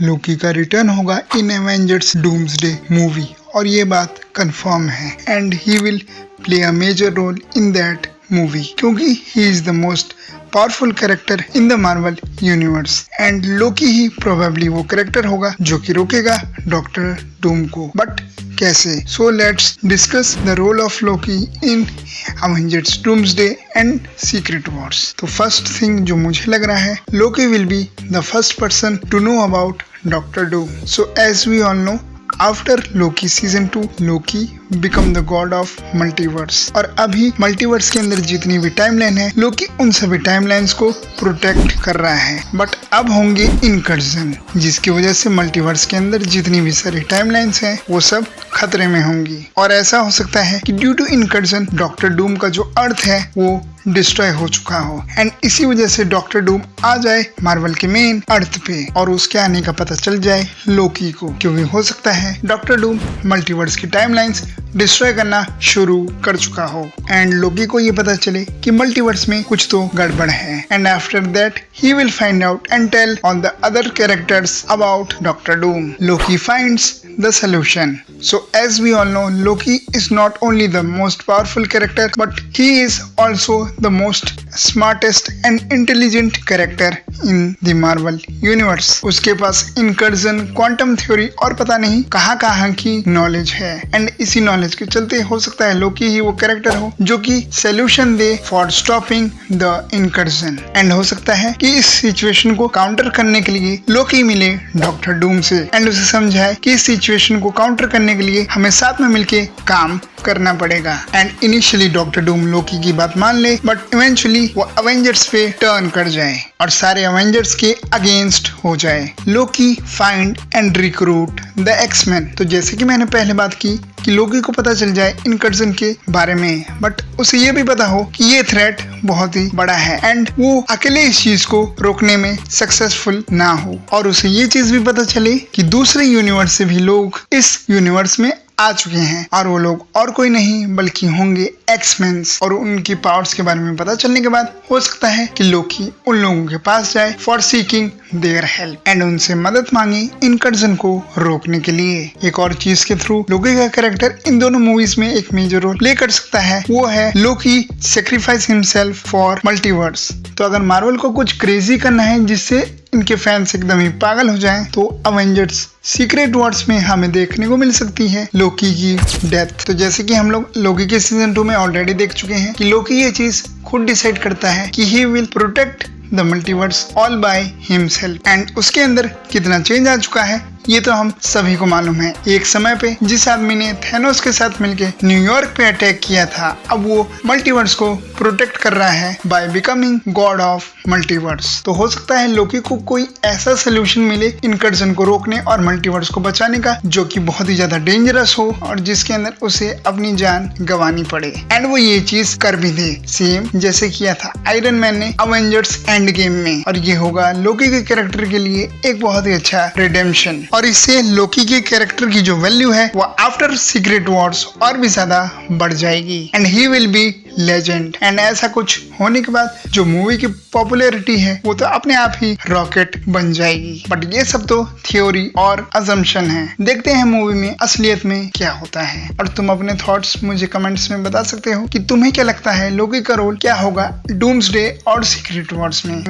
लोकी का रिटर्न होगा इन Avengers doomsday movie और ये बात कंफर्म है and he will play a major role in that movie क्योंकि he is the most powerful character in the Marvel universe and Loki he probably वो character होगा जो कि रोकेगा डॉक्टर डूम को। बट कैसे? So let's discuss the role of Loki in Avengers Doomsday and secret wars. तो first thing जो मुझे लग रहा है, Loki will be the first person to know about Doctor Doom. So as we all know, after Loki season 2 Loki become the god of multiverse और अभी multiverse के अंदर जितनी भी टाइमलाइन है लोकी उन सभी टाइमलाइंस को प्रोटेक्ट कर रहा है। बट अब होंगे इनकर्जन जिसकी वजह से मल्टीवर्स के अंदर जितनी भी सारी टाइमलाइंस हैं वो सब खतरे में होंगी और ऐसा हो सकता है कि due to incursion Doctor Doom का जो अर्थ है वो डिस्ट्रॉय हो चुका हो एंड इसी वजह से डॉक्टर डूम आ जाए मार्वल के मेन अर्थ पे और उसके आने का पता चल जाए लोकी को, क्योंकि हो सकता है डॉक्टर डूम मल्टीवर्स की टाइमलाइंस डिस्ट्रॉय करना शुरू कर चुका हो एंड लोकी को ये पता चले कि मल्टीवर्स में कुछ तो गड़बड़ है and after that he will find out and tell on the other characters about Doctor Doom. Loki finds the solution. So as we all know, Loki is not only the most powerful character but he is also the most smartest and intelligent character in the Marvel universe. उसके पास incursion, quantum theory और पता नहीं कहाँ की knowledge है and इसी knowledge के चलते हो सकता है लोकी ही वो कैरेक्टर हो जो कि solution they for stopping the incursion and हो सकता है कि इस सिचुएशन को काउंटर करने के लिए लोकी मिले डॉक्टर डूम से एंड उसे समझाए कि इस सिचुएशन को काउंटर करने के लिए हमें साथ में मिलके काम करना पड़ेगा and initially doctor Doom Loki की बात मान ले बट इवेंचुअली वो अवेंजर्स पे टर्न कर जाए और सारे अवेंजर्स के अगेंस्ट हो जाए। Loki find and recruit the Axeman. तो जैसे कि मैंने पहले बात की कि लोकी को पता चल जाए इनकर्जन के बारे में बट उसे ये भी पता हो कि ये थ्रेट बहुत ही बड़ा है एंड वो अकेले इस चीज को रोकने में सक्सेसफुल ना हो और उसे ये चीज भी पता चले कि दूसरे यूनिवर्स से भी लोग इस यूनिवर्स में आ चुके हैं और वो लोग और कोई नहीं बल्कि होंगे एक्समैन्स और उनकी पावर्स के बारे में पता चलने के बाद हो सकता है कि लोकी उन लोगों के पास जाए for seeking their help and उनसे मदद मांगे इनकर्जन को रोकने के लिए। एक और चीज के थ्रू लोकी का कैरेक्टर इन दोनों मूवीज में एक मेजर रोल प्ले कर सकता है, वो है लोकी सेक्रीफाइस हिमसेल्फ फॉर मल्टीवर्स। तो अगर मार्वल को कुछ क्रेजी करना है जिससे इनके फैंस एकदम ही पागल हो जाएं, तो अवेंजर्स सीक्रेट वॉर्स में हमें देखने को मिल सकती है लोकी की डेथ। तो जैसे कि हम लोग लोकी के सीजन 2 में ऑलरेडी देख चुके हैं कि लोकी ये चीज खुद डिसाइड करता है कि he will protect the multiverse all by himself and उसके अंदर कितना चेंज आ चुका है ये तो हम सभी को मालूम है। एक समय पे जिस आदमी ने थैनोस के साथ मिलके न्यूयॉर्क पे अटैक किया था अब वो मल्टीवर्स को प्रोटेक्ट कर रहा है by becoming God of multiverse. तो हो सकता है लोकी को कोई ऐसा सोल्यूशन मिले इनकर्जन को रोकने और मल्टीवर्स को बचाने का जो कि बहुत ही ज्यादा डेंजरस हो और जिसके अंदर उसे अपनी जान गंवानी पड़े एंड वो ये चीज कर भी दे सेम जैसे किया था आयरन मैन ने अवेंजर्स एंड गेम में। और ये होगा लोकी के कैरेक्टर के लिए एक बहुत ही अच्छा रिडेम्पशन और इससे लोकी के कैरेक्टर की जो वैल्यू है वो आफ्टर सीक्रेट वॉर्स और भी ज्यादा बढ़ जाएगी and he will be legend and ऐसा कुछ होने के बाद जो मूवी की पॉपुलैरिटी है वो तो अपने आप ही रॉकेट बन जाएगी। बट ये सब तो थ्योरी और अजम्पशन है, देखते हैं मूवी में असलियत में क्या होता है। और तुम अपने थॉट्स मुझे कमेंट्स में बता सकते हो कि तुम्हें क्या लगता है लोकी का रोल क्या होगा डूम्सडे और सीक्रेट वॉर्स में।